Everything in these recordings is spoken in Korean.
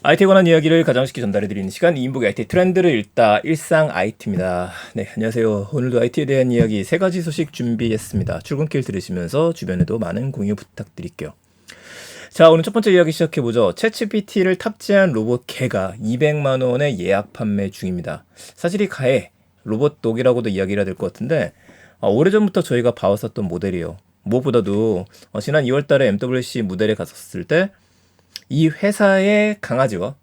IT에 관한 이야기를 가장 쉽게 전달해드리는 시간, 이인복의 IT 트렌드를 읽다 일상 IT입니다. 네, 안녕하세요. 오늘도 IT에 대한 이야기 3가지 소식 준비했습니다. 출근길 들으시면서 주변에도 많은 공유 부탁드릴게요. 자, 오늘 첫 번째 이야기 시작해보죠. 챗GPT를 탑재한 로봇 개가 200만 원에 예약 판매 중입니다. 사실 이 가해, 로봇 독이라고도 이야기를 해야 될 것 같은데 오래전부터 저희가 봐왔었던 모델이에요. 무엇보다도 지난 2월 달에 MWC 무대에 갔었을 때 이 회사의 강아지와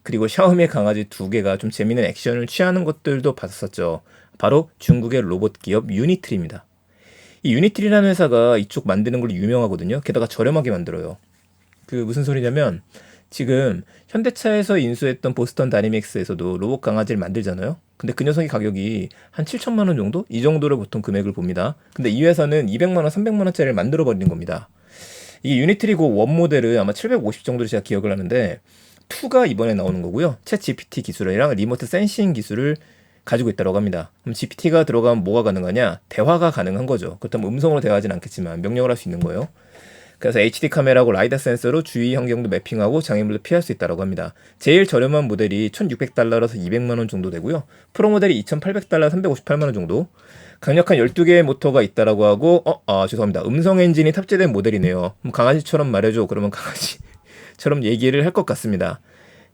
그리고 샤오미의 강아지 2개가 좀 재미있는 액션을 취하는 것들도 봤었죠. 바로 중국의 로봇 기업 유니트리입니다. 이 유니트리라는 회사가 이쪽 만드는 걸로 유명하거든요. 게다가 저렴하게 만들어요. 그 무슨 소리냐면 지금 현대차에서 인수했던 보스턴 다이내믹스에서도 로봇 강아지를 만들잖아요. 근데 그 녀석의 가격이 한 7천만 원 정도? 이 정도를 보통 금액을 봅니다. 근데 이 회사는 200만 원, 300만 원짜리를 만들어 버리는 겁니다. 이게 유니트리고 원 모델은 아마 750 정도로 제가 기억을 하는데 2가 이번에 나오는 거고요. 챗 GPT 기술이랑 리모트 센싱 기술을 가지고 있다고 합니다. 그럼 GPT가 들어가면 뭐가 가능하냐? 대화가 가능한 거죠. 그렇다면 음성으로 대화하진 않겠지만 명령을 할 수 있는 거예요. 그래서 HD 카메라하고 라이다 센서로 주위 환경도 매핑하고 장애물도 피할 수 있다고 합니다. 제일 저렴한 모델이 1,600달러라서 200만 원 정도 되고요. 프로 모델이 2,800달러, 358만 원 정도. 강력한 12개의 모터가 있다라고 하고 죄송합니다. 음성 엔진이 탑재된 모델이네요. 강아지처럼 말해줘. 그러면 강아지처럼 얘기를 할 것 같습니다.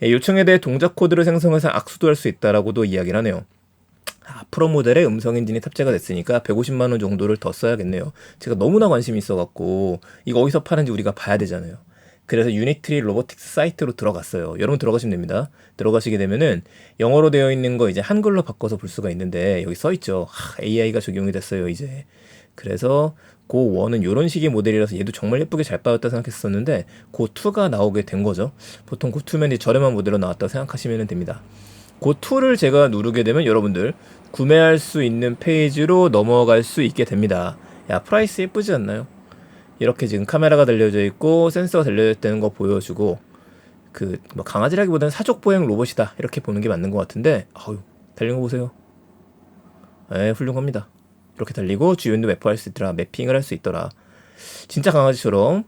요청에 대해 동작 코드를 생성해서 악수도 할 수 있다라고도 이야기를 하네요. 프로 모델에 음성 엔진이 탑재가 됐으니까 150만 원 정도를 더 써야겠네요. 제가 너무나 관심이 있어갖고 이거 어디서 파는지 우리가 봐야 되잖아요. 그래서 유니트리 로보틱스 사이트로 들어갔어요. 여러분 들어가시면 됩니다. 들어가시게 되면은 영어로 되어 있는 거 이제 한글로 바꿔서 볼 수가 있는데 여기 써 있죠. AI가 적용이 됐어요 이제. 그래서 고1은 이런 식의 모델이라서 얘도 정말 예쁘게 잘 빠졌다 생각했었는데 고2가 나오게 된 거죠. 보통 고2면 저렴한 모델로 나왔다고 생각하시면 됩니다. 고2를 제가 누르게 되면 여러분들 구매할 수 있는 페이지로 넘어갈 수 있게 됩니다. 야, 프라이스 예쁘지 않나요? 이렇게 지금 카메라가 달려져 있고 센서가 달려져 있다는 거 보여주고 뭐 강아지라기보다는 사족 보행 로봇이다 이렇게 보는 게 맞는 것 같은데 달린 거 보세요. 훌륭합니다. 이렇게 달리고 주변도 매핑할 수 있더라. 매핑을 할 수 있더라. 진짜 강아지처럼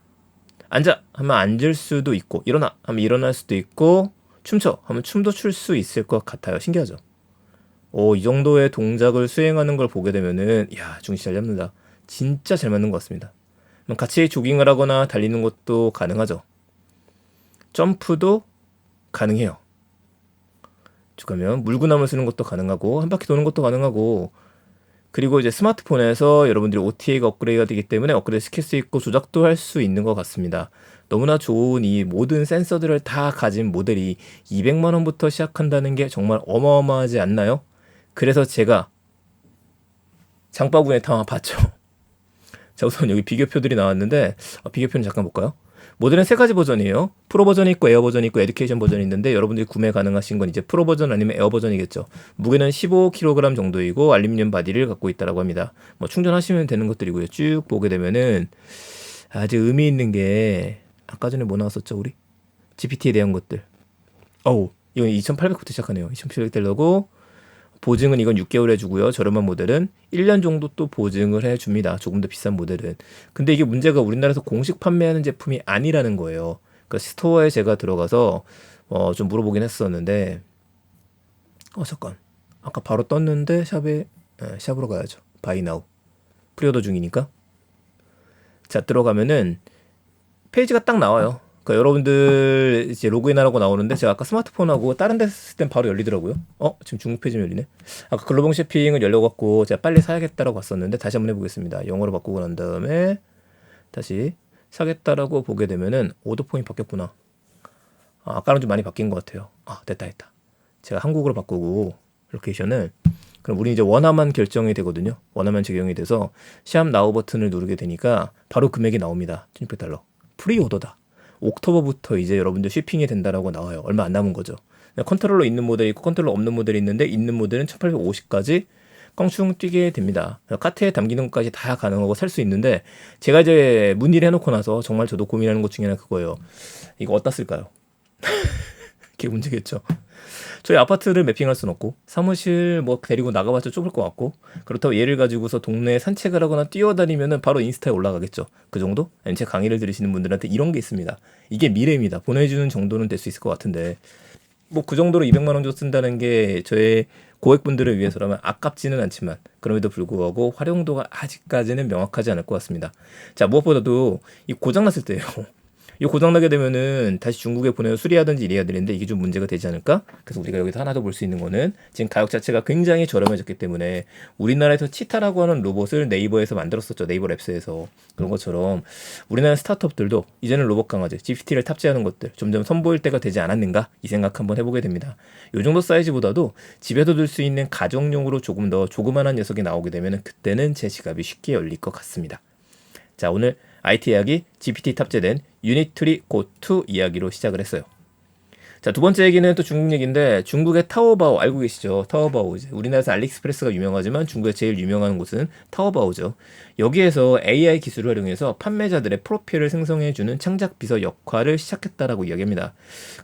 앉아 하면 앉을 수도 있고 일어나 하면 일어날 수도 있고 춤춰 하면 춤도 출 수 있을 것 같아요. 신기하죠? 이 정도의 동작을 수행하는 걸 보게 되면은 중시 잘 잡는다. 진짜 잘 맞는 것 같습니다. 같이 조깅을 하거나 달리는 것도 가능하죠. 점프도 가능해요. 쭉 가면 물구나무 쓰는 것도 가능하고 한 바퀴 도는 것도 가능하고 그리고 이제 스마트폰에서 여러분들이 OTA가 업그레이드가 되기 때문에 업그레이드 시킬 수 있고 조작도 할 수 있는 것 같습니다. 너무나 좋은 이 모든 센서들을 다 가진 모델이 200만 원부터 시작한다는 게 정말 어마어마하지 않나요? 그래서 제가 장바구니에 다 봤죠. 자, 우선 여기 비교표들이 나왔는데 비교표는 잠깐 볼까요? 모델은 3가지 버전이에요. 프로 버전이 있고 에어 버전이 있고 에듀케이션 버전이 있는데 여러분들이 구매 가능하신 건 이제 프로 버전 아니면 에어 버전이겠죠. 무게는 15kg 정도이고 알루미늄 바디를 갖고 있다고 합니다. 뭐 충전하시면 되는 것들이고요. 쭉 보게 되면은 아주 의미 있는 게 아까 전에 뭐 나왔었죠 우리? GPT에 대한 것들. 이건 2,800부터 시작하네요. 2,800달러고 보증은 이건 6개월 해주고요. 저렴한 모델은 1년 정도 또 보증을 해줍니다. 조금 더 비싼 모델은. 근데 이게 문제가 우리나라에서 공식 판매하는 제품이 아니라는 거예요. 그러니까 스토어에 제가 들어가서 좀 물어보긴 했었는데 잠깐. 아까 바로 떴는데 샵으로 가야죠. 바이 나우. 프리오더 중이니까. 자, 들어가면은 페이지가 딱 나와요. 그러니까 여러분들 이제 로그인하라고 나오는데 제가 아까 스마트폰하고 다른 데 쓸 땐 바로 열리더라고요. 지금 중국 페이지 열리네. 아까 글로벌 쇼핑을 열려갖고 제가 빨리 사야겠다라고 봤었는데 다시 한번 해보겠습니다. 영어로 바꾸고 난 다음에 다시 사겠다라고 보게 되면은 오더폰이 바뀌었구나. 아까랑 좀 많이 바뀐 것 같아요. 됐다. 제가 한국어로 바꾸고 로케이션을 그럼 우리 이제 원화만 결정이 되거든요. 원화만 적용이 돼서 샵 나우 버튼을 누르게 되니까 바로 금액이 나옵니다. 1,600달러. 프리오더다. 옥토버부터 이제 여러분들 쉬핑이 된다라고 나와요. 얼마 안 남은 거죠. 컨트롤러 있는 모델이 있고 컨트롤러 없는 모델이 있는데 있는 모델은 1850까지 껑충 뛰게 됩니다. 카트에 담기는 것까지 다 가능하고 살 수 있는데 제가 이제 문의를 해놓고 나서 정말 저도 고민하는 것 중에 하나 그거예요. 이거 어디다 쓸까요? 그게 문제겠죠. 저희 아파트를 매핑할 순 없고 사무실 뭐 데리고 나가봤자 좁을 것 같고 그렇다고 얘를 가지고서 동네에 산책을 하거나 뛰어다니면은 바로 인스타에 올라가겠죠. 그 정도? 아니면 제 강의를 들으시는 분들한테 이런 게 있습니다. 이게 미래입니다. 보내주는 정도는 될 수 있을 것 같은데 뭐 그 정도로 200만 원 정도 쓴다는 게 저의 고액분들을 위해서라면 아깝지는 않지만 그럼에도 불구하고 활용도가 아직까지는 명확하지 않을 것 같습니다. 자, 무엇보다도 이 고장났을 때요. 이 고장나게 되면은 다시 중국에 보내서 수리하든지 이래야 되는데 이게 좀 문제가 되지 않을까? 그래서 우리가 여기서 하나 더 볼 수 있는 거는 지금 가격 자체가 굉장히 저렴해졌기 때문에 우리나라에서 치타라고 하는 로봇을 네이버에서 만들었었죠. 네이버 랩스에서. 그런 것처럼 우리나라 스타트업들도 이제는 로봇 강아지, GPT를 탑재하는 것들 점점 선보일 때가 되지 않았는가? 이 생각 한번 해보게 됩니다. 이 정도 사이즈보다도 집에서 둘 수 있는 가정용으로 조금 더 조그만한 녀석이 나오게 되면 그때는 제 지갑이 쉽게 열릴 것 같습니다. 자, 오늘 IT 이야기 GPT 탑재된 유닛3 고2 이야기로 시작을 했어요. 자, 두 번째 얘기는 또 중국 얘기인데 중국의 타오바오 알고 계시죠? 타오바오 이제 우리나라에서 알리익스프레스가 유명하지만 중국에 제일 유명한 곳은 타오바오죠. 여기에서 AI 기술을 활용해서 판매자들의 프로필을 생성해주는 창작 비서 역할을 시작했다라고 이야기합니다.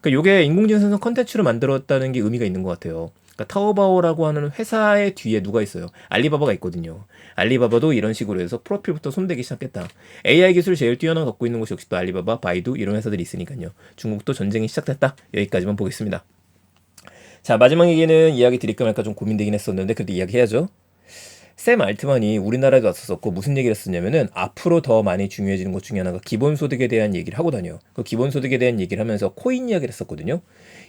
그러니까 이게 인공지능 컨텐츠로 만들었다는 게 의미가 있는 것 같아요. 그러니까 타오바오라고 하는 회사의 뒤에 누가 있어요? 알리바바가 있거든요. 알리바바도 이런 식으로 해서 프로필부터 손대기 시작했다. AI 기술 제일 뛰어난 갖고 있는 곳이 역시 또 알리바바, 바이두 이런 회사들이 있으니까요. 중국도 전쟁이 시작됐다. 여기까지만 보겠습니다. 자, 마지막 얘기는 이야기 드릴까 말까 좀 고민되긴 했었는데 그래도 이야기해야죠. 샘 알트만이 우리나라에도 왔었고 무슨 얘기를 했었냐면은 앞으로 더 많이 중요해지는 것 중에 하나가 기본소득에 대한 얘기를 하고 다녀요. 그 기본소득에 대한 얘기를 하면서 코인 이야기를 했었거든요.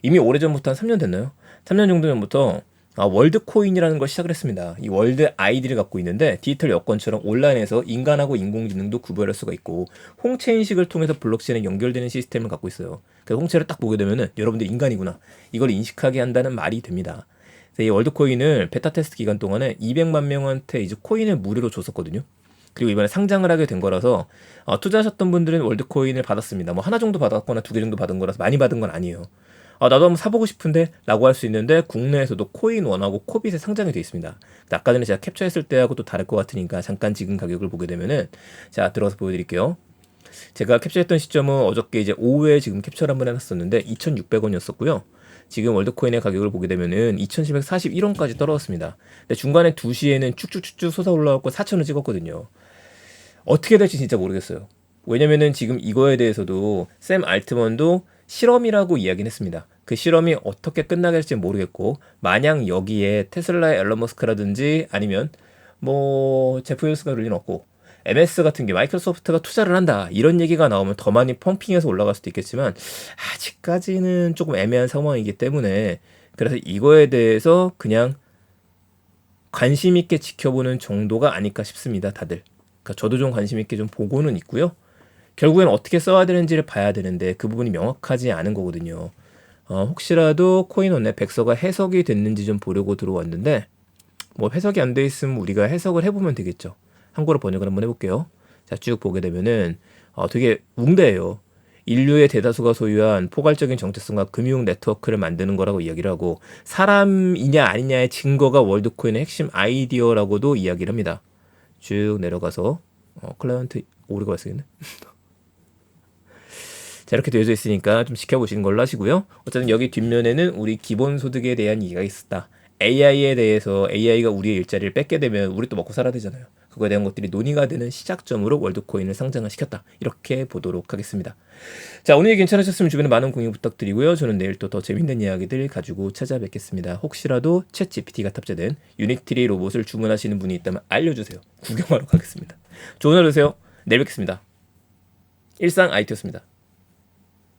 이미 오래전부터 한 3년 됐나요? 3년 정도 전부터 월드코인이라는 걸 시작을 했습니다. 이 월드 아이디를 갖고 있는데 디지털 여권처럼 온라인에서 인간하고 인공지능도 구별할 수가 있고 홍채 인식을 통해서 블록체인에 연결되는 시스템을 갖고 있어요. 그래서 홍채를 딱 보게 되면은 여러분들 인간이구나 이걸 인식하게 한다는 말이 됩니다. 이 월드코인을 베타 테스트 기간 동안에 200만 명한테 이제 코인을 무료로 줬었거든요. 그리고 이번에 상장을 하게 된 거라서 투자하셨던 분들은 월드코인을 받았습니다. 뭐 하나 정도 받았거나 2개 정도 받은 거라서 많이 받은 건 아니에요. 나도 한번 사보고 싶은데 라고 할 수 있는데 국내에서도 코인원하고 코빗에 상장이 돼 있습니다. 아까 전에 제가 캡처했을 때하고 또 다를 것 같으니까 잠깐 지금 가격을 보게 되면은 자 들어가서 보여드릴게요. 제가 캡처했던 시점은 어저께 이제 오후에 지금 캡처를 한번 해놨었는데 2,600원이었었고요. 지금 월드코인의 가격을 보게 되면은 2,741원까지 떨어졌습니다. 근데 중간에 2시에는 쭉쭉쭉쭉 솟아 올라왔고 4,000원 찍었거든요. 어떻게 될지 진짜 모르겠어요. 왜냐면은 지금 이거에 대해서도 샘 알트먼도 실험이라고 이야기는 했습니다. 그 실험이 어떻게 끝나게 될지 모르겠고 만약 여기에 테슬라의 앨런 머스크라든지 아니면 뭐 제프 베조스가 그럴 리는 없고 MS 같은 게 마이크로소프트가 투자를 한다 이런 얘기가 나오면 더 많이 펌핑해서 올라갈 수도 있겠지만 아직까지는 조금 애매한 상황이기 때문에 그래서 이거에 대해서 그냥 관심 있게 지켜보는 정도가 아닐까 싶습니다. 다들. 그러니까 저도 좀 관심 있게 좀 보고는 있고요. 결국엔 어떻게 써야 되는지를 봐야 되는데 그 부분이 명확하지 않은 거거든요. 혹시라도 코인원의 백서가 해석이 됐는지 좀 보려고 들어왔는데 뭐 해석이 안 돼 있으면 우리가 해석을 해보면 되겠죠. 한국어로 번역을 한번 해볼게요. 자, 쭉 보게 되면은 되게 웅대해요. 인류의 대다수가 소유한 포괄적인 정체성과 금융 네트워크를 만드는 거라고 이야기를 하고 사람이냐 아니냐의 증거가 월드코인의 핵심 아이디어라고도 이야기를 합니다. 쭉 내려가서 클라이언트 오류가 발생했네. 자, 이렇게 되어져 있으니까 좀 지켜보시는 걸로 하시고요. 어쨌든 여기 뒷면에는 우리 기본소득에 대한 얘기가 있었다. AI에 대해서 AI가 우리의 일자리를 뺏게 되면 우리 또 먹고 살아야 되잖아요. 그거에 대한 것들이 논의가 되는 시작점으로 월드코인을 상장을 시켰다. 이렇게 보도록 하겠습니다. 자, 오늘 괜찮으셨으면 주변에 많은 공유 부탁드리고요. 저는 내일 또 더 재밌는 이야기들 가지고 찾아뵙겠습니다. 혹시라도 챗 GPT가 탑재된 유닛3 로봇을 주문하시는 분이 있다면 알려주세요. 구경하러 가겠습니다. 좋은 하루 되세요. 내일 뵙겠습니다. 일상 IT였습니다.